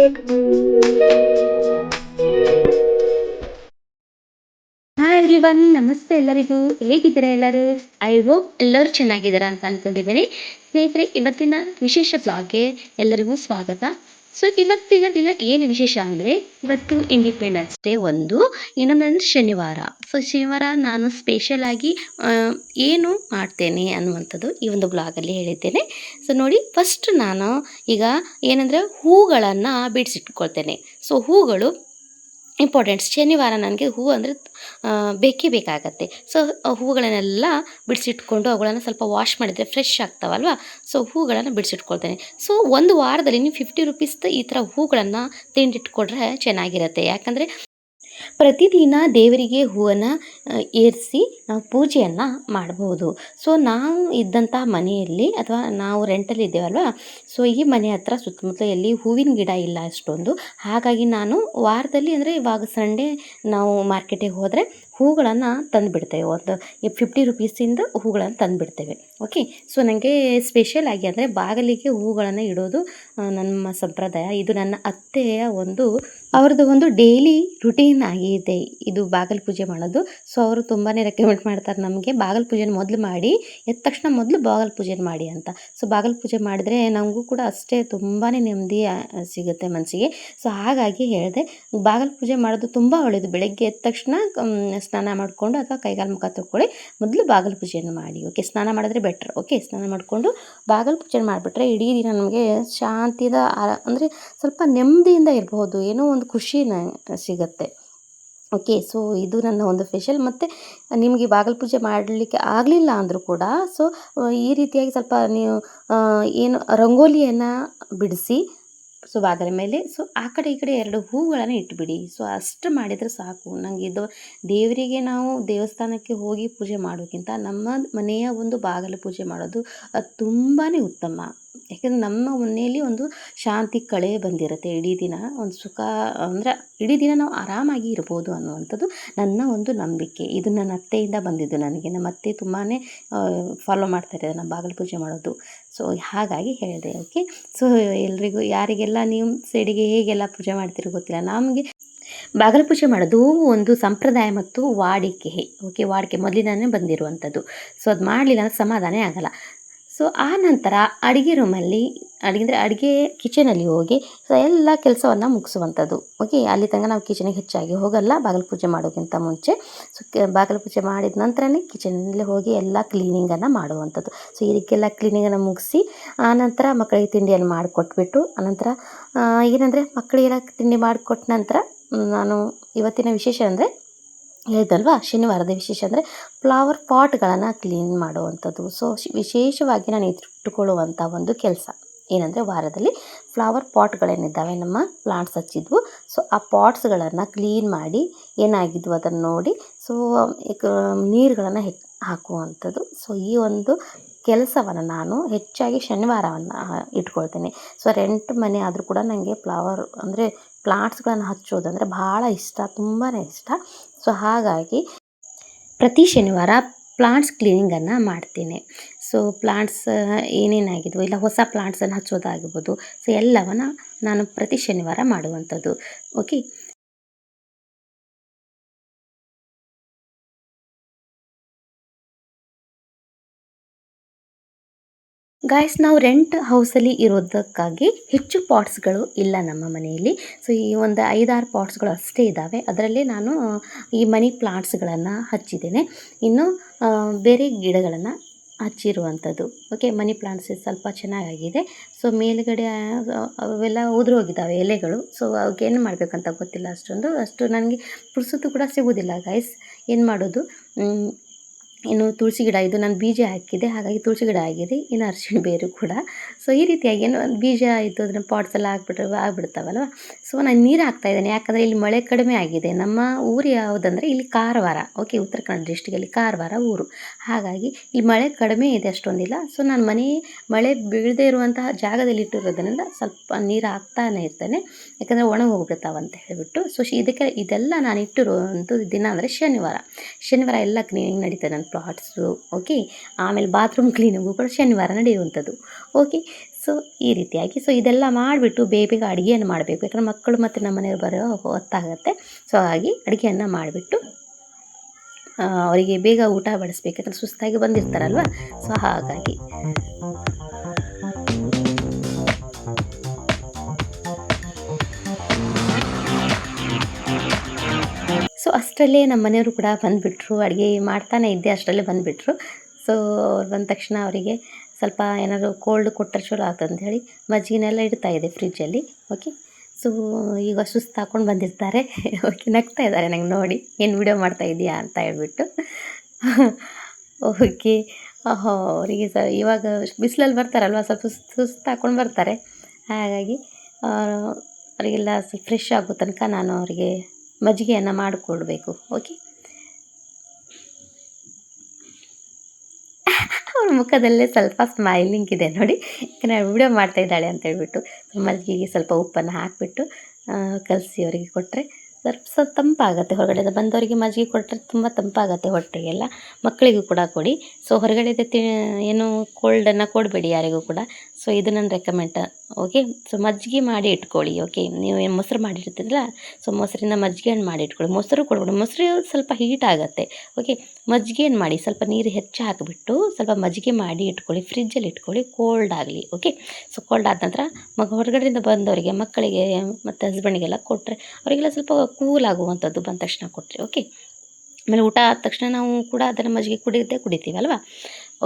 Hi everyone, ನಮಸ್ತೆ ಎಲ್ಲರಿಗೂ. ಹೇಗಿದ್ದೀರಾ ಎಲ್ಲರೂ? ಐ ಹೋಪ್ ಎಲ್ಲರೂ ಚೆನ್ನಾಗಿದ್ದೀರಾ ಅಂತ ಅನ್ಕೊಂಡಿದ್ದೀನಿ. ಸ್ನೇಹಿತರೆ, ಇವತ್ತಿನ ವಿಶೇಷ ಬ್ಲಾಗ್ಗೆ ಎಲ್ಲರಿಗೂ ಸ್ವಾಗತ. ಸೊ ಇವತ್ತಿನ ದಿನ ಏನು ವಿಶೇಷ ಅಂದರೆ, ಇವತ್ತು ಇಂಡಿಪೆಂಡೆನ್ಸ್ ಡೇ ಒಂದು, ಇನ್ನೊಂದು ಶನಿವಾರ. ಸೊ ಶನಿವಾರ ನಾನು ಸ್ಪೆಷಲ್ ಆಗಿ ಏನು ಮಾಡ್ತೇನೆ ಅನ್ನುವಂಥದ್ದು ಈ ಒಂದು ಬ್ಲಾಗಲ್ಲಿ ಹೇಳಿದ್ದೇನೆ. ಸೊ ನೋಡಿ, ಫಸ್ಟ್ ನಾನು ಈಗ ಏನಂದರೆ ಹೂಗಳನ್ನು ಬಿಡಿಸಿಟ್ಕೊಳ್ತೇನೆ. ಸೊ ಹೂಗಳು ಇಂಪಾರ್ಟೆಂಟ್ಸ್. ಶನಿವಾರ ನನಗೆ ಹೂವು ಅಂದರೆ ಬೇಕೇ ಬೇಕಾಗತ್ತೆ. ಸೊ ಹೂವುಗಳನ್ನೆಲ್ಲ ಬಿಡಿಸಿಟ್ಕೊಂಡು ಅವುಗಳನ್ನು ಸ್ವಲ್ಪ ವಾಶ್ ಮಾಡಿದರೆ ಫ್ರೆಶ್ ಆಗ್ತಾವಲ್ವ. ಸೊ ಹೂಗಳನ್ನು ಬಿಡಿಸಿಟ್ಕೊಳ್ತೇನೆ. ಸೊ ಒಂದು ವಾರದಲ್ಲಿ ನೀವು 50 ರುಪೀಸ್ದು ಈ ಥರ ಹೂಗಳನ್ನು ತಿಂಡಿಟ್ಕೊಂಡ್ರೆ ಚೆನ್ನಾಗಿರುತ್ತೆ. ಯಾಕಂದರೆ ಪ್ರತಿದಿನ ದೇವರಿಗೆ ಹೂವನ್ನು ಏರಿಸಿ ನಾವು ಪೂಜೆಯನ್ನು ಮಾಡಬಹುದು. ಸೊ ನಾವು ಇದ್ದಂಥ ಮನೆಯಲ್ಲಿ ಅಥವಾ ನಾವು ರೆಂಟಲ್ಲಿ ಇದ್ದೇವಲ್ವ, ಸೊ ಈ ಮನೆ ಹತ್ರ ಸುತ್ತಮುತ್ತ ಎಲ್ಲಿ ಹೂವಿನ ಗಿಡ ಇಲ್ಲ ಅಷ್ಟೊಂದು. ಹಾಗಾಗಿ ನಾನು ವಾರದಲ್ಲಿ ಅಂದರೆ ಇವಾಗ ಸಂಡೇ ನಾವು ಮಾರ್ಕೆಟಿಗೆ ಹೋದರೆ ಹೂಗಳನ್ನು ತಂದುಬಿಡ್ತೇವೆ. ಒಂದು 50 ರುಪೀಸಿಂದ ಹೂಗಳನ್ನು ತಂದುಬಿಡ್ತೇವೆ. ಓಕೆ. ಸೊ ನನಗೆ ಸ್ಪೆಷಲ್ ಆಗಿ ಅಂದರೆ ಬಾಗಿಲಿಗೆ ಹೂಗಳನ್ನು ಇಡೋದು ನಮ್ಮ ಸಂಪ್ರದಾಯ. ಇದು ನನ್ನ ಅತ್ತೆಯ ಅವ್ರದ್ದು ಒಂದು ಡೈಲಿ ರುಟೀನ್ ಆಗಿದೆ ಇದು ಬಾಗಿಲು ಪೂಜೆ ಮಾಡೋದು. ಸೊ ಅವರು ತುಂಬಾ ರೆಕಮೆಂಡ್ ಮಾಡ್ತಾರೆ ನಮಗೆ, ಬಾಗಿಲು ಪೂಜೆನ ಮೊದಲು ಮಾಡಿ, ಎದ್ದ ತಕ್ಷಣ ಮೊದಲು ಬಾಗಿಲು ಪೂಜೆ ಮಾಡಿ ಅಂತ. ಸೊ ಬಾಗಿಲು ಪೂಜೆ ಮಾಡಿದರೆ ನಮಗೂ ಕೂಡ ಅಷ್ಟೇ ತುಂಬಾ ನೆಮ್ಮದಿ ಸಿಗುತ್ತೆ ಮನಸ್ಸಿಗೆ. ಸೊ ಹಾಗಾಗಿ ಹೇಳಿದೆ, ಬಾಗಿಲು ಪೂಜೆ ಮಾಡೋದು ತುಂಬ ಒಳ್ಳೆಯದು. ಬೆಳಗ್ಗೆ ಎದ್ದ ತಕ್ಷಣ ಸ್ನಾನ ಮಾಡಿಕೊಂಡು ಅಥವಾ ಕೈಗಾಲು ಮುಖ ತೊಳ್ಕೊಳ್ಳಿ, ಮೊದಲು ಬಾಗಿಲು ಪೂಜೆಯನ್ನು ಮಾಡಿ. ಓಕೆ, ಸ್ನಾನ ಮಾಡಿದ್ರೆ ಬೆಟ್ರ್. ಓಕೆ, ಸ್ನಾನ ಮಾಡಿಕೊಂಡು ಬಾಗಿಲು ಪೂಜೆ ಮಾಡಿಬಿಟ್ರೆ ಇಡೀ ದಿನ ನಮಗೆ ಶಾಂತಿದ ಅಂದರೆ ಸ್ವಲ್ಪ ನೆಮ್ಮದಿಯಿಂದ ಇರಬಹುದು, ಏನೋ ಒಂದು ಖುಷಿನ ಸಿಗುತ್ತೆ. ಓಕೆ. ಸೊ ಇದು ನನ್ನ ಒಂದು ಸ್ಪೆಷಲ್. ಮತ್ತು ನಿಮಗೆ ಬಾಗಿಲು ಪೂಜೆ ಮಾಡಲಿಕ್ಕೆ ಆಗಲಿಲ್ಲ ಅಂದರೂ ಕೂಡ ಸೊ ಈ ರೀತಿಯಾಗಿ ಸ್ವಲ್ಪ ನೀವು ಏನು ರಂಗೋಲಿಯನ್ನು ಬಿಡಿಸಿ ಸೊ ಬಾಗಿಲ ಮೇಲೆ ಸೊ ಆ ಕಡೆ ಈ ಕಡೆ 2 ಹೂಗಳನ್ನು ಇಟ್ಬಿಡಿ. ಸೊ ಅಷ್ಟು ಮಾಡಿದರೆ ಸಾಕು. ನನಗೆ ಇದು ದೇವರಿಗೆ ನಾವು ದೇವಸ್ಥಾನಕ್ಕೆ ಹೋಗಿ ಪೂಜೆ ಮಾಡೋಕ್ಕಿಂತ ನಮ್ಮ ಮನೆಯ ಒಂದು ಬಾಗಿಲು ಪೂಜೆ ಮಾಡೋದು ತುಂಬಾ ಉತ್ತಮ. ಯಾಕೆಂದರೆ ನಮ್ಮ ಮನೆಯಲ್ಲಿ ಒಂದು ಶಾಂತಿ ಕಳೆ ಬಂದಿರುತ್ತೆ. ಇಡೀ ದಿನ ಒಂದು ಸುಖ ಅಂದರೆ ಇಡೀ ದಿನ ನಾವು ಆರಾಮಾಗಿ ಇರ್ಬೋದು ಅನ್ನುವಂಥದ್ದು ನನ್ನ ಒಂದು ನಂಬಿಕೆ. ಇದು ನನ್ನ ಅತ್ತೆಯಿಂದ ಬಂದಿದ್ದು ನನಗೆ. ನಮ್ಮ ಅತ್ತೆ ತುಂಬಾ ಫಾಲೋ ಮಾಡ್ತಾರೆ ನಮ್ಮ ಬಾಗಿಲು ಪೂಜೆ ಮಾಡೋದು. ಸೊ ಹಾಗಾಗಿ ಹೇಳಿದೆ. ಓಕೆ. ಸೊ ಎಲ್ರಿಗೂ ಯಾರಿಗೆಲ್ಲ ನೀವು ಸೈಡಿಗೆ ಹೇಗೆಲ್ಲ ಪೂಜೆ ಮಾಡ್ತಿರೋ ಗೊತ್ತಿಲ್ಲ, ನಮಗೆ ಬಾಗಿಲು ಪೂಜೆ ಮಾಡೋದು ಒಂದು ಸಂಪ್ರದಾಯ ಮತ್ತು ವಾಡಿಕೆ. ಓಕೆ, ವಾಡಿಕೆ ಮೊದಲಿಂದನೇ ಬಂದಿರುವಂಥದ್ದು. ಸೊ ಅದು ಮಾಡಲಿಲ್ಲ ಅಂದರೆ ಸಮಾಧಾನ ಆಗಲ್ಲ. ಸೊ ಆ ನಂತರ ಅಡುಗೆ ರೂಮಲ್ಲಿ ಅಡುಗೆ ಕಿಚನಲ್ಲಿ ಹೋಗಿ ಸೊ ಎಲ್ಲ ಕೆಲಸವನ್ನು ಮುಗಿಸುವಂಥದ್ದು. ಓಕೆ, ಅಲ್ಲಿ ತನಕ ನಾವು ಕಿಚನಿಗೆ ಹೆಚ್ಚಾಗಿ ಹೋಗಲ್ಲ ಬಾಗಿಲು ಪೂಜೆ ಮಾಡೋಕ್ಕಿಂತ ಮುಂಚೆ. ಸೊ ಬಾಗಿಲು ಪೂಜೆ ಮಾಡಿದ ನಂತರನೇ ಕಿಚನಲ್ಲಿ ಹೋಗಿ ಎಲ್ಲ ಕ್ಲೀನಿಂಗನ್ನು ಮಾಡುವಂಥದ್ದು. ಸೊ ಇದಕ್ಕೆಲ್ಲ ಕ್ಲೀನಿಂಗನ್ನು ಮುಗಿಸಿ ಆನಂತರ ಮಕ್ಕಳಿಗೆ ತಿಂಡಿಯನ್ನು ಮಾಡಿಕೊಟ್ಬಿಟ್ಟು ಆನಂತರ ಏನಂದರೆ ಮಕ್ಕಳಿಗೆಲ್ಲ ತಿಂಡಿ ಮಾಡಿಕೊಟ್ಟ ನಂತರ ನಾನು ಇವತ್ತಿನ ವಿಶೇಷ ಅಂದರೆ ಹೇಳಿದಲ್ವಾ, ಶನಿವಾರದ ವಿಶೇಷ ಅಂದರೆ ಫ್ಲವರ್ ಪಾಟ್ಗಳನ್ನು ಕ್ಲೀನ್ ಮಾಡುವಂಥದ್ದು. ಸೊ ವಿಶೇಷವಾಗಿ ನಾನು ಇಟ್ಟುಕೊಳ್ಳುವಂಥ ಒಂದು ಕೆಲಸ ಏನಂದರೆ, ವಾರದಲ್ಲಿ ಫ್ಲವರ್ ಪಾಟ್ಗಳೇನಿದ್ದಾವೆ ನಮ್ಮ ಪ್ಲಾಂಟ್ಸ್ ಹಚ್ಚಿದ್ವು, ಸೊ ಆ ಪಾಟ್ಸ್ಗಳನ್ನು ಕ್ಲೀನ್ ಮಾಡಿ ಏನಾಗಿದ್ವು ಅದನ್ನು ನೋಡಿ ಸೊ ನೀರುಗಳನ್ನು ಹಾಕುವಂಥದ್ದು. ಸೊ ಈ ಒಂದು ಕೆಲಸವನ್ನು ನಾನು ಹೆಚ್ಚಾಗಿ ಶನಿವಾರವನ್ನು ಇಟ್ಕೊಳ್ತೇನೆ. ಸೊ ರೆಂಟ್ ಮನೆ ಆದರೂ ಕೂಡ ನನಗೆ ಫ್ಲವರ್ ಅಂದರೆ ಪ್ಲಾಂಟ್ಸ್ಗಳನ್ನು ಹಚ್ಚೋದಂದರೆ ಭಾಳ ಇಷ್ಟ, ತುಂಬಾ ಇಷ್ಟ. ಸೊ ಹಾಗಾಗಿ ಪ್ರತಿ ಶನಿವಾರ ಪ್ಲಾಂಟ್ಸ್ ಕ್ಲೀನಿಂಗನ್ನು ಮಾಡ್ತೀನಿ. ಸೊ ಪ್ಲಾಂಟ್ಸ್ ಏನೇನಾಗಿದ್ವು ಇಲ್ಲ ಹೊಸ ಪ್ಲಾಂಟ್ಸನ್ನು ಹಚ್ಚೋದಾಗಿರ್ಬೋದು, ಸೊ ಎಲ್ಲವನ್ನು ನಾನು ಪ್ರತಿ ಶನಿವಾರ ಮಾಡುವಂಥದ್ದು. ಓಕೆ. ಗಾಯ್ಸ್, ನಾವು ರೆಂಟ್ ಹೌಸಲ್ಲಿ ಇರೋದಕ್ಕಾಗಿ ಹೆಚ್ಚು ಪಾಟ್ಸ್ಗಳು ಇಲ್ಲ ನಮ್ಮ ಮನೆಯಲ್ಲಿ. ಸೊ ಈ ಒಂದು 5-6 ಪಾಟ್ಸ್ಗಳು ಅಷ್ಟೇ ಇದ್ದಾವೆ. ಅದರಲ್ಲೇ ನಾನು ಈ ಮನಿ ಪ್ಲಾಂಟ್ಸ್ಗಳನ್ನು ಹಚ್ಚಿದ್ದೇನೆ. ಇನ್ನು ಬೇರೆ ಗಿಡಗಳನ್ನು ಹಚ್ಚಿರುವಂಥದ್ದು. ಓಕೆ, ಮನಿ ಪ್ಲಾಂಟ್ಸ್ ಸ್ವಲ್ಪ ಚೆನ್ನಾಗಾಗಿದೆ. ಸೊ ಮೇಲುಗಡೆ ಅವೆಲ್ಲ ಉದುರು ಹೋಗಿದ್ದಾವೆ ಎಲೆಗಳು. ಸೊ ಅವಕ್ಕೇನು ಮಾಡಬೇಕಂತ ಗೊತ್ತಿಲ್ಲ, ಅಷ್ಟು ನನಗೆ ಪುರ್ಸೊತ್ತು ಕೂಡ ಸಿಗೋದಿಲ್ಲ ಗಾಯ್ಸ್. ಏನು ಮಾಡೋದು. ಇನ್ನು ತುಳಸಿ ಗಿಡ, ಇದು ನಾನು ಬೀಜ ಹಾಕಿದೆ, ಹಾಗಾಗಿ ತುಳಸಿ ಗಿಡ ಆಗಿದೆ. ಇನ್ನು ಅರಿಶಿಣ ಬೇರು ಕೂಡ. ಸೊ ಈ ರೀತಿಯಾಗಿ ಏನು ಒಂದು ಬೀಜ ಆಯಿತು ಅದನ್ನು ಪಾಟ್ಸ್ ಎಲ್ಲ ಆಗ್ಬಿಡ್ತಾವಲ್ವ. ಸೊ ನಾನು ನೀರು ಹಾಕ್ತಾಯಿದ್ದೇನೆ, ಯಾಕಂದರೆ ಇಲ್ಲಿ ಮಳೆ ಕಡಿಮೆ ಆಗಿದೆ. ನಮ್ಮ ಊರು ಯಾವುದಂದರೆ ಇಲ್ಲಿ ಕಾರವಾರ. ಓಕೆ, ಉತ್ತರ ಕನ್ನಡ ಡಿಸ್ಟಿಕಲ್ಲಿ ಕಾರವಾರ ಊರು. ಹಾಗಾಗಿ ಇಲ್ಲಿ ಮಳೆ ಕಡಿಮೆ ಇದೆ, ಅಷ್ಟೊಂದಿಲ್ಲ. ಸೊ ನಾನು ಮಳೆ ಬೀಳದೇ ಇರುವಂತಹ ಜಾಗದಲ್ಲಿ ಇಟ್ಟಿರೋದ್ರಿಂದ ಸ್ವಲ್ಪ ನೀರು ಹಾಕ್ತಾನೆ ಇರ್ತೇನೆ, ಯಾಕಂದರೆ ಒಣಗಿ ಹೋಗ್ಬಿಡ್ತಾವಂತ ಹೇಳಿಬಿಟ್ಟು. ಸೊ ಇದೆಲ್ಲ ನಾನು ಇಟ್ಟಿರುವಂಥ ದಿನ ಅಂದರೆ ಶನಿವಾರ ಎಲ್ಲ ಕ್ಲೀನಿಂಗ್ ನಡೀತದೆ ನನ್ನ ಪ್ಲಾಟ್ಸು. ಓಕೆ, ಆಮೇಲೆ ಬಾತ್ರೂಮ್ ಕ್ಲೀನಿಂಗು ಕೂಡ ಶನಿವಾರ ನಡೆಯುವಂಥದ್ದು. ಓಕೆ. ಸೊ ಈ ರೀತಿಯಾಗಿ ಸೊ ಇದೆಲ್ಲ ಮಾಡಿಬಿಟ್ಟು ಬೇಗ ಅಡುಗೆಯನ್ನು ಮಾಡಬೇಕು, ಯಾಕಂದರೆ ಮಕ್ಕಳು ಮತ್ತು ನಮ್ಮ ಮನೆಯವ್ರು ಬರೋ ಹೊತ್ತಾಗುತ್ತೆ. ಸೊ ಹಾಗಾಗಿ ಅಡುಗೆಯನ್ನು ಮಾಡಿಬಿಟ್ಟು ಅವರಿಗೆ ಬೇಗ ಊಟ ಬಡಿಸ್ಬೇಕು, ಯಾಕಂದರೆ ಸುಸ್ತಾಗಿ ಬಂದಿರ್ತಾರಲ್ವ. ಸೊ ಹಾಗಾಗಿ ಸೊ ಅಷ್ಟರಲ್ಲೇ ನಮ್ಮ ಮನೆಯವರು ಕೂಡ ಬಂದುಬಿಟ್ರು. ಅಡುಗೆ ಮಾಡ್ತಾನೆ ಇದ್ದೆ, ಅಷ್ಟರಲ್ಲೇ ಬಂದುಬಿಟ್ರು. ಸೊ ಅವ್ರು ಬಂದ ತಕ್ಷಣ ಅವರಿಗೆ ಸ್ವಲ್ಪ ಏನಾದರೂ ಕೋಲ್ಡ್ ಕೊಟ್ಟರೆ ಚಲೋ ಆಗ್ತದೆ ಹೇಳಿ ಮಜ್ಜಿಗೆನೆಲ್ಲ ಇಡ್ತಾಯಿದೆ ಫ್ರಿಜ್ಜಲ್ಲಿ. ಓಕೆ, ಸೊ ಈಗ ಸುಸ್ತು ಹಾಕ್ಕೊಂಡು ಬಂದಿರ್ತಾರೆ. ಓಕೆ, ನಗ್ತಾ ಇದ್ದಾರೆ ನಂಗೆ ನೋಡಿ, ಏನು ವಿಡಿಯೋ ಮಾಡ್ತಾ ಇದೆಯಾ ಅಂತ ಹೇಳ್ಬಿಟ್ಟು. ಓಕೆ, ಅವರಿಗೆ ಇವಾಗ ಬಿಸಿಲಲ್ಲಿ ಬರ್ತಾರಲ್ವ, ಸ್ವಲ್ಪ ಸುಸ್ತು ಹಾಕ್ಕೊಂಡು ಬರ್ತಾರೆ. ಹಾಗಾಗಿ ಅವರಿಗೆಲ್ಲ ಫ್ರೆಶ್ ಆಗೋ ತನಕ ನಾನು ಅವರಿಗೆ ಮಜ್ಜಿಗೆಯನ್ನು ಮಾಡಿಕೊಡ್ಬೇಕು. ಓಕೆ, ಅವ್ರ ಮುಖದಲ್ಲೇ ಸ್ವಲ್ಪ ಸ್ಮೈಲಿಂಗ್ ಇದೆ ನೋಡಿ, ಯಾಕಂದರೆ ವಿಡಿಯೋ ಮಾಡ್ತಾ ಇದ್ದಾಳೆ ಅಂತ ಹೇಳ್ಬಿಟ್ಟು. ಮಜ್ಜಿಗೆಗೆ ಸ್ವಲ್ಪ ಉಪ್ಪನ್ನು ಹಾಕಿಬಿಟ್ಟು ಕಲಸಿ ಅವರಿಗೆ ಕೊಟ್ಟರೆ ಸ್ವಲ್ಪ ತಂಪಾಗುತ್ತೆ. ಹೊರಗಡೆಯಿಂದ ಬಂದವರಿಗೆ ಮಜ್ಜಿಗೆ ಕೊಟ್ಟರೆ ತುಂಬ ತಂಪಾಗುತ್ತೆ ಹೊಟ್ಟೆಗೆಲ್ಲ. ಮಕ್ಕಳಿಗೂ ಕೂಡ ಕೊಡಿ. ಸೊ ಹೊರಗಡೆದು ಏನು ಕೋಲ್ಡನ್ನು ಕೊಡಬೇಡಿ ಯಾರಿಗೂ ಕೂಡ. ಸೊ ಇದು ನನ್ನ ರೆಕಮೆಂಡ್. ಓಕೆ, ಸೊ ಮಜ್ಜಿಗೆ ಮಾಡಿ ಇಟ್ಕೊಳ್ಳಿ. ಓಕೆ, ನೀವು ಏನು ಮೊಸರು ಮಾಡಿರ್ತೀರಲ್ಲ, ಸೊ ಮೊಸರಿಂದ ಮಜ್ಜಿಗೆಯನ್ನು ಮಾಡಿ ಇಟ್ಕೊಳ್ಳಿ. ಮೊಸರು ಕೊಡ್ಬೇಡಿ, ಮೊಸರು ಸ್ವಲ್ಪ ಹೀಟ್ ಆಗುತ್ತೆ. ಓಕೆ, ಮಜ್ಜಿಗೆಯನ್ನು ಮಾಡಿ ಸ್ವಲ್ಪ ನೀರು ಹೆಚ್ಚು ಹಾಕಿಬಿಟ್ಟು ಸ್ವಲ್ಪ ಮಜ್ಜಿಗೆ ಮಾಡಿ ಇಟ್ಕೊಳ್ಳಿ, ಫ್ರಿಜ್ಜಲ್ಲಿ ಇಟ್ಕೊಳ್ಳಿ, ಕೋಲ್ಡ್ ಆಗಲಿ. ಓಕೆ, ಸೊ ಕೋಲ್ಡ್ ಆದ ನಂತರ ಹೊರಗಡೆಯಿಂದ ಬಂದವರಿಗೆ, ಮಕ್ಕಳಿಗೆ ಮತ್ತು ಹಸ್ಬೆಂಡಿಗೆಲ್ಲ ಕೊಟ್ಟರೆ ಅವರಿಗೆಲ್ಲ ಸ್ವಲ್ಪ ಕೂಲ್ ಆಗುವಂಥದ್ದು ಬಂದ ತಕ್ಷಣ ಕೊಟ್ಟರೆ. ಓಕೆ, ಆಮೇಲೆ ಊಟ ಆದ ತಕ್ಷಣ ನಾವು ಕೂಡ ಅದನ್ನು ಮಜ್ಜಿಗೆ ಕುಡಿತೀವಲ್ವ.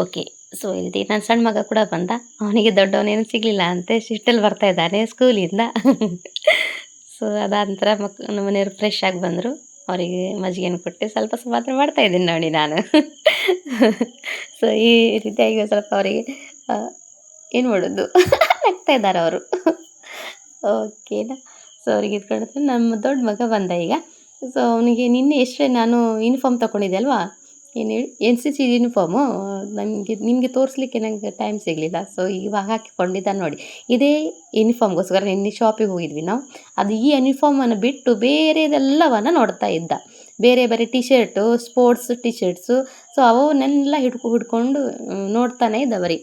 ಓಕೆ, ಸೊ ಇಲ್ಲಿ ನನ್ನ ಸಣ್ಣ ಮಗ ಕೂಡ ಬಂದ. ಅವನಿಗೆ ದೊಡ್ಡವನೇನು ಸಿಗಲಿಲ್ಲ ಅಂತೆ, ಶಿಫ್ಟಲ್ಲಿ ಬರ್ತಾ ಇದ್ದಾನೆ ಸ್ಕೂಲಿಂದ. ಸೊ ಅದಾದ ನಂತರ ನಮ್ಮ ಮನೆಯವರು ಫ್ರೆಶ್ ಆಗಿ ಬಂದರು. ಅವರಿಗೆ ಮಜ್ಜಿಗೆಯನ್ನು ಕೊಟ್ಟು ಸ್ವಲ್ಪ ಸಮಾಧಾನ ಮಾಡ್ತಾಯಿದ್ದೀನಿ ನೋಡಿ ನಾನು. ಸೊ ಈ ರೀತಿಯಾಗಿ ಸ್ವಲ್ಪ ಅವರಿಗೆ ಏನು ಮಾಡೋದು ಆಗ್ತಾ ಇದ್ದಾರೆ ಅವರು. ಓಕೆನಾ, ಸೊ ಅವ್ರಿಗೆ ಇಟ್ಕೊಂಡು ನಮ್ಮ ದೊಡ್ಡ ಮಗ ಬಂದ ಈಗ. ಸೊ ಅವನಿಗೆ ನಿನ್ನೆ ಎಷ್ಟೇ ನಾನು ಯೂನಿಫಾರ್ಮ್ ತೊಗೊಂಡಿದ್ದೆ ಅಲ್ವಾ, ಏನು ಹೇಳಿ NCC ಯೂನಿಫಾರ್ಮು, ನಿಮಗೆ ತೋರಿಸ್ಲಿಕ್ಕೆ ನನಗೆ ಟೈಮ್ ಸಿಗಲಿಲ್ಲ. ಸೊ ಇವಾಗ ಹಾಕಿಕೊಂಡಿದ್ದಾನೆ ನೋಡಿ. ಇದೇ ಯೂನಿಫಾರ್ಮ್ಗೋಸ್ಕರ ನಿನ್ನೆ ಶಾಪಿಗೆ ಹೋಗಿದ್ವಿ ನಾವು. ಅದು ಈ ಯೂನಿಫಾರ್ಮನ್ನು ಬಿಟ್ಟು ಬೇರೆದೆಲ್ಲವನ್ನು ನೋಡ್ತಾ ಇದ್ದ. ಬೇರೆ ಬೇರೆ T shirt, sports T shirts, so ಅವನ್ನೆಲ್ಲ ಹಿಡ್ಕೊಂಡು ನೋಡ್ತಾನೆ ಇದ್ದ ಬರೀ.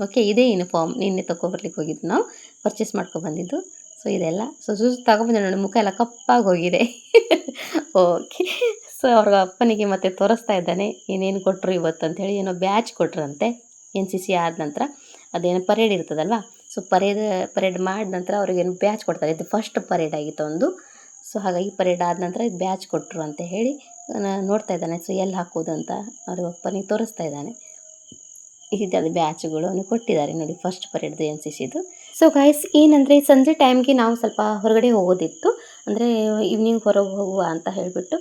ಓಕೆ, ಇದೇ ಯೂನಿಫಾರ್ಮ್ ನಿನ್ನೆ ತೊಗೊಬರ್ಲಿಕ್ಕೆ ಹೋಗಿದ್ದು, ನಾವು ಪರ್ಚೇಸ್ ಮಾಡ್ಕೊಬಂದಿದ್ದು. ಸೊ ಇದೆಲ್ಲ ಸುಸ್ತು ತಗೊಬಂದೆ ನೋಡಿ, ಮುಖ ಎಲ್ಲ ಕಪ್ಪಾಗಿ ಹೋಗಿದೆ. ಓಕೆ, ಸೊ ಅವ್ರ ಅಪ್ಪನಿಗೆ ಮತ್ತೆ ತೋರಿಸ್ತಾ ಇದ್ದಾನೆ ಏನೇನು ಕೊಟ್ಟರು ಇವತ್ತು ಅಂಥೇಳಿ. ಏನೋ ಬ್ಯಾಚ್ ಕೊಟ್ರಂತೆ NCC ಆದ ನಂತರ. ಅದೇನೋ ಪರೇಡ್ ಇರ್ತದಲ್ವ, ಸೊ ಪರೇಡ್ ಮಾಡಿದ ನಂತರ ಅವ್ರಿಗೇನು ಬ್ಯಾಚ್ ಕೊಡ್ತಾರೆ. ಇದು ಫಸ್ಟ್ ಪರೇಡ್ ಆಗಿತ್ತು ಒಂದು. ಸೊ ಹಾಗಾಗಿ ಪರೇಡ್ ಆದ ನಂತರ ಇದು ಬ್ಯಾಚ್ ಕೊಟ್ಟರು ಅಂತ ಹೇಳಿ ನೋಡ್ತಾ ಇದ್ದಾನೆ. ಸೊ ಎಲ್ಲಿ ಹಾಕೋದು ಅಂತ ಅವ್ರ ಅಪ್ಪನಿಗೆ ತೋರಿಸ್ತಾ ಇದ್ದಾನೆ. ಇದು ಬ್ಯಾಚುಗಳು ಅವನಿಗೆ ಕೊಟ್ಟಿದ್ದಾರೆ ನೋಡಿ, ಫಸ್ಟ್ ಪರೇಡ್ದು NCCದು. ಸೊ ಗಾಯ್ಸ್, ಏನಂದರೆ ಸಂಜೆ ಟೈಮ್ಗೆ ನಾವು ಸ್ವಲ್ಪ ಹೊರಗಡೆ ಹೋಗೋದಿತ್ತು. ಅಂದರೆ ಈವ್ನಿಂಗ್ ಹೊರಗೆ ಹೋಗುವ ಅಂತ ಹೇಳಿಬಿಟ್ಟು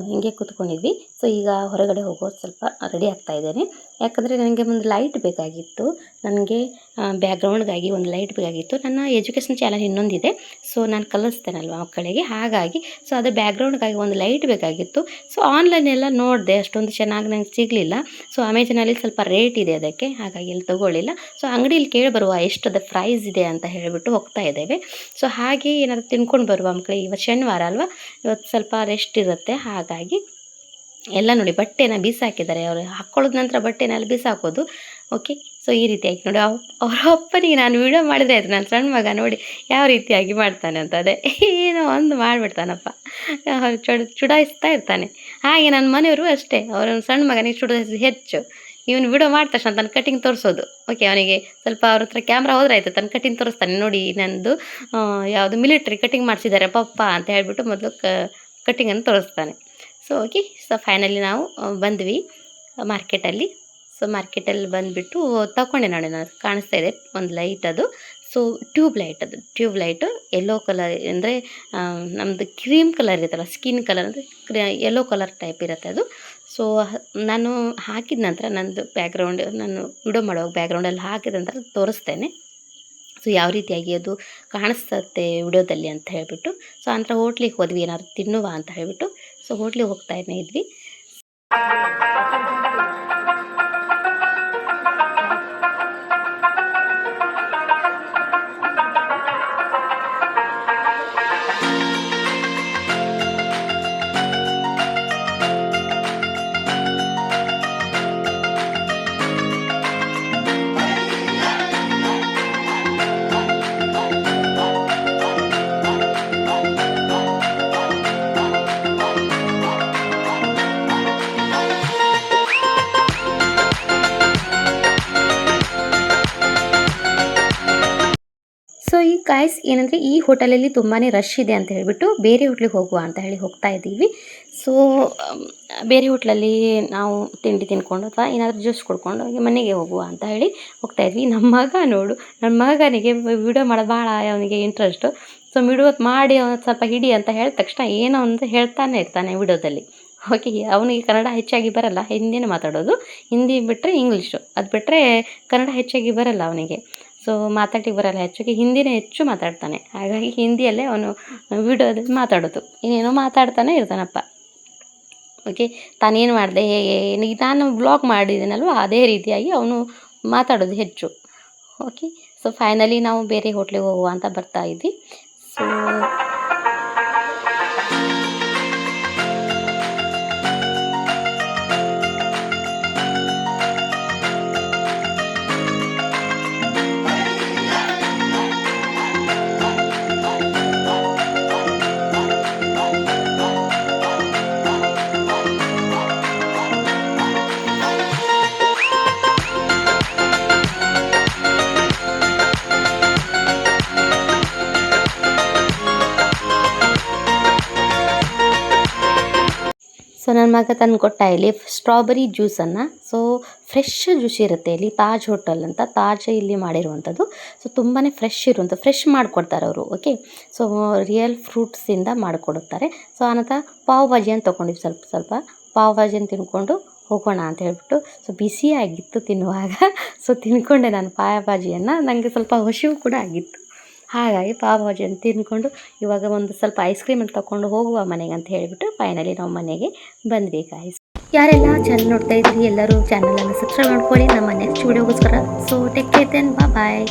ಹೀಗೆ ಕೂತ್ಕೊಂಡಿದ್ವಿ. ಸೊ ಈಗ ಹೊರಗಡೆ ಹೋಗೋದು ಸ್ವಲ್ಪ ರೆಡಿ ಆಗ್ತಾ ಇದ್ದೇನೆ. ಯಾಕಂದರೆ ನನಗೆ ಒಂದು ಲೈಟ್ ಬೇಕಾಗಿತ್ತು, ನನಗೆ ಬ್ಯಾಕ್ಗ್ರೌಂಡ್ಗಾಗಿ ಒಂದು ಲೈಟ್ ಬೇಕಾಗಿತ್ತು. ನನ್ನ ಎಜುಕೇಷನ್ ಚಾನಲ್ ಇನ್ನೊಂದಿದೆ, ಸೊ ನಾನು ಕಲಿಸ್ತೇನಲ್ವ ಮಕ್ಕಳಿಗೆ, ಹಾಗಾಗಿ ಸೊ ಅದು ಬ್ಯಾಕ್ಗ್ರೌಂಡ್ಗಾಗಿ ಒಂದು ಲೈಟ್ ಬೇಕಾಗಿತ್ತು. ಸೊ ಆನ್ಲೈನೆಲ್ಲ ನೋಡಿದೆ, ಅಷ್ಟೊಂದು ಚೆನ್ನಾಗಿ ನಂಗೆ ಸಿಗಲಿಲ್ಲ. ಸೊ ಅಮೆಜಾನಲ್ಲಿ ಸ್ವಲ್ಪ ರೇಟ್ ಇದೆ ಅದಕ್ಕೆ, ಹಾಗಾಗಿ ಇಲ್ಲಿ ತೊಗೊಳ್ಳಿಲ್ಲ. ಸೊ ಅಂಗಡಿಯಲ್ಲಿ ಕೇಳಿ ಬರುವ ಎಷ್ಟದ ಪ್ರೈಸ್ ಇದೆ ಅಂತ ಹೇಳಿಬಿಟ್ಟು ಹೋಗ್ತಾ ಇದ್ದೇವೆ. ಸೊ ಹಾಗೆ ಏನಾದರೂ ತಿನ್ಕೊಂಡು ಬರುವ ಮಕ್ಕಳಿಗೆ. ಇವತ್ತು ಶನಿವಾರ ಅಲ್ವಾ, ಇವತ್ತು ಸ್ವಲ್ಪ ರೆಸ್ಟ್ ಇರುತ್ತೆ. ಹಾಗಾಗಿ ಎಲ್ಲ ನೋಡಿ ಬಟ್ಟೆನ ಬೀಸಾಕಿದ್ದಾರೆ ಅವರು, ಹಾಕ್ಕೊಳ್ಳೋದ ನಂತರ ಬಟ್ಟೆನೆಲ್ಲ ಬೀಸಾಕೋದು. ಓಕೆ, ಸೊ ಈ ರೀತಿಯಾಗಿ ನೋಡಿ ಅವ್ರ ಅಪ್ಪನಿಗೆ ನಾನು ವಿಡಿಯೋ ಮಾಡಿದರೆ ಆಯಿತು. ನನ್ನ ಸಣ್ಣ ಮಗ ನೋಡಿ ಯಾವ ರೀತಿಯಾಗಿ ಮಾಡ್ತಾನೆ ಅಂತ. ಅದೇ ಏನೋ ಒಂದು ಮಾಡಿಬಿಡ್ತಾನಪ್ಪ, ಚುಡಾಯಿಸ್ತಾ ಇರ್ತಾನೆ. ಹಾಗೆ ನನ್ನ ಮನೆಯವರು ಅಷ್ಟೇ, ಅವರ ಸಣ್ಣ ಮಗನಿಗೆ ಚುಡಾಯಿಸಿ ಹೆಚ್ಚು. ಇವನು ವಿಡಿಯೋ ಮಾಡಿದ ತಕ್ಷಣ ತನ್ನ ಕಟಿಂಗ್ ತೋರಿಸೋದು. ಓಕೆ, ಅವನಿಗೆ ಸ್ವಲ್ಪ ಅವ್ರ ಹತ್ರ ಕ್ಯಾಮ್ರಾ ಹೋದ್ರಾಯ್ತು, ತನ್ನ ಕಟಿಂಗ್ ತೋರಿಸ್ತಾನೆ. ನೋಡಿ ನನ್ನದು ಯಾವುದು ಮಿಲಿಟ್ರಿ ಕಟಿಂಗ್ ಮಾಡಿಸಿದ್ದಾರೆ ಪಪ್ಪ ಅಂತ ಹೇಳಿಬಿಟ್ಟು ಮೊದಲು ಕಟಿಂಗನ್ನು ತೋರಿಸ್ತಾನೆ. ಸೊ ಓಕೆ, ಸೊ ಫೈನಲಿ ನಾವು ಬಂದ್ವಿ ಮಾರ್ಕೆಟಲ್ಲಿ. ಸೊ ಮಾರ್ಕೆಟಲ್ಲಿ ಬಂದುಬಿಟ್ಟು ತಗೊಂಡೆ ನೋಡಿ, ನಾನು ಕಾಣಿಸ್ತಾ ಇದೆ ಒಂದು ಲೈಟ್, ಅದು so tube light yellow colour, ಅಂದರೆ ನಮ್ಮದು ಕ್ರೀಮ್ ಕಲರ್ ಇರುತ್ತಲ್ಲ, ಸ್ಕಿನ್ ಕಲರ್ ಅಂದರೆ ಯೆಲ್ಲೋ ಕಲರ್ ಟೈಪ್ ಇರುತ್ತೆ ಅದು. ಸೊ ನಾನು ಹಾಕಿದ ನಂತರ ನಂದು ಬ್ಯಾಕ್ಗ್ರೌಂಡ್, ನಾನು ವಿಡಿಯೋ ಮಾಡುವಾಗ ಬ್ಯಾಕ್ಗ್ರೌಂಡಲ್ಲಿ ಹಾಕಿದ ನಂತರ ತೋರಿಸ್ತೇನೆ ಸೊ ಯಾವ ರೀತಿಯಾಗಿ ಅದು ಕಾಣಿಸ್ತತ್ತೆ ವಿಡಿಯೋದಲ್ಲಿ ಅಂತ ಹೇಳಿಬಿಟ್ಟು. ಸೊ ಅಂತರ ಹೋಟ್ಲಿಗೆ ಹೋದ್ವಿ, ಏನಾದ್ರು ತಿನ್ನುವ ಅಂತ ಹೇಳಿಬಿಟ್ಟು. ಸೊ ಹೋಟ್ಲಿಗೆ ಹೋಗ್ತಾನೆ ಇದ್ವಿ. ಗಾಯ್ಸ್ ಏನಂದರೆ ಈ ಹೋಟೆಲಲ್ಲಿ ತುಂಬಾ ರಶ್ ಇದೆ ಅಂತ ಹೇಳಿಬಿಟ್ಟು ಬೇರೆ ಹೋಟ್ಲಿಗೆ ಹೋಗುವ ಅಂತ ಹೇಳಿ ಹೋಗ್ತಾ ಇದ್ದೀವಿ. ಸೊ ಬೇರೆ ಹೋಟ್ಲಲ್ಲಿ ನಾವು ತಿಂಡಿ ತಿಂದ್ಕೊಂಡು ಅಥವಾ ಏನಾದರೂ ಜ್ಯೂಸ್ ಕುಡ್ಕೊಂಡು ಹೋಗಿ ಮನೆಗೆ ಹೋಗುವ ಅಂತ ಹೇಳಿ ಹೋಗ್ತಾ ಇದ್ವಿ. ನಮ್ಮ ಮಗ ನೋಡು, ನನ್ನ ಮಗನಿಗೆ ವಿಡಿಯೋ ಮಾಡೋದು ಭಾಳ ಅವನಿಗೆ ಇಂಟ್ರೆಸ್ಟು. ಸೊ ವಿಡಿಯೋ ಮಾಡಿ ಅವನು ಸ್ವಲ್ಪ ಹಿಡಿ ಅಂತ ಹೇಳಿದ ತಕ್ಷಣ ಏನೋ ಒಂದು ಹೇಳ್ತಾನೆ ಇರ್ತಾನೆ ವಿಡಿಯೋದಲ್ಲಿ. ಓಕೆ, ಅವನಿಗೆ ಕನ್ನಡ ಹೆಚ್ಚಾಗಿ ಬರಲ್ಲ, ಹಿಂದಿನೇ ಮಾತಾಡೋದು. ಹಿಂದಿ ಬಿಟ್ಟರೆ ಇಂಗ್ಲೀಷು, ಅದು ಬಿಟ್ಟರೆ ಕನ್ನಡ ಹೆಚ್ಚಾಗಿ ಬರಲ್ಲ ಅವನಿಗೆ. ಸೊ ಮಾತಾಡ್ಲಿಕ್ಕೆ ಬರಲ್ಲ, ಹೆಚ್ಚಾಗಿ ಹಿಂದಿನೇ ಹೆಚ್ಚು ಮಾತಾಡ್ತಾನೆ. ಹಾಗಾಗಿ ಹಿಂದಿಯಲ್ಲೇ ಅವನು ವಿಡಿಯೋದಲ್ಲಿ ಮಾತಾಡೋದು, ಏನೇನೋ ಮಾತಾಡ್ತಾನೆ ಇರ್ತಾನಪ್ಪ. ಓಕೆ, ತಾನೇನು ಮಾಡಿದೆ ಹೇಗೆ ನಾನು ಬ್ಲಾಗ್ ಮಾಡಿದ್ದೀನಲ್ವ ಅದೇ ರೀತಿಯಾಗಿ ಅವನು ಮಾತಾಡೋದು ಹೆಚ್ಚು. ಓಕೆ, ಸೊ ಫೈನಲಿ ನಾವು ಬೇರೆ ಹೋಟ್ಲಿಗೆ ಹೋಗುವ ಅಂತ ಬರ್ತಾ ಇದ್ವಿ. ಸೊ ನನ್ನ ಮಗ ತಂದು ಕೊಟ್ಟ ಇಲ್ಲಿ ಸ್ಟ್ರಾಬೆರಿ ಜ್ಯೂಸನ್ನು. ಸೊ ಫ್ರೆಶ್ ಜ್ಯೂಸ್ ಇರುತ್ತೆ ಇಲ್ಲಿ, ತಾಜ್ ಹೋಟೆಲ್ ಅಂತ, ತಾಜ್ ಇಲ್ಲಿ ಮಾಡಿರುವಂಥದ್ದು. ಸೊ ತುಂಬಾ ಫ್ರೆಶ್ ಇರುವಂಥ, ಫ್ರೆಶ್ ಮಾಡಿಕೊಡ್ತಾರೆ ಅವರು. ಓಕೆ, ಸೊ ರಿಯಲ್ ಫ್ರೂಟ್ಸಿಂದ ಮಾಡಿಕೊಡುತ್ತಾರೆ. ಸೊ ಆನಂತರ ಪಾವ್ ಭಾಜಿಯನ್ನು ತೊಗೊಂಡಿವಿ, ಸ್ವಲ್ಪ ಪಾವ್ ಭಾಜಿಯನ್ನು ತಿಂದ್ಕೊಂಡು ಹೋಗೋಣ ಅಂತ ಹೇಳ್ಬಿಟ್ಟು. ಸೊ ಬಿಸಿಯಾಗಿತ್ತು ತಿನ್ನುವಾಗ. ಸೊ ತಿಂದ್ಕೊಂಡೆ ನಾನು ಪಾವ್ ಭಾಜಿಯನ್ನು, ನನಗೆ ಸ್ವಲ್ಪ ಹಸಿವು ಕೂಡ ಆಗಿತ್ತು. ಹಾಗಾಗಿ ಪಾವ್ ಭಾಜಿಯನ್ನು ತಿಂದ್ಕೊಂಡು ಇವಾಗ ಒಂದು ಸ್ವಲ್ಪ ಐಸ್ ಕ್ರೀಮನ್ನು ತೊಗೊಂಡು ಹೋಗುವ ಮನೆಗೆ ಅಂತ ಹೇಳಿಬಿಟ್ಟು ಫೈನಲಿ ನಾವು ಮನೆಗೆ ಬಂದ್ವಿ ಗಾಯ್ಸ್. ಯಾರೆಲ್ಲ ಚಾನಲ್ ನೋಡ್ತಾ ಇದ್ದೀರಿ ಎಲ್ಲರೂ ಚಾನಲನ್ನು ಸಬ್ಸ್ಕ್ರೈಬ್ ಮಾಡ್ಕೊಳ್ಳಿ ನಮ್ಮ ನೆಕ್ಸ್ಟ್ ವೀಡಿಯೋಗೋಸ್ಕರ. ಸೊ ಟೇಕ್ ಕೇರ್ ದೆನ್, ಬಾಯ್.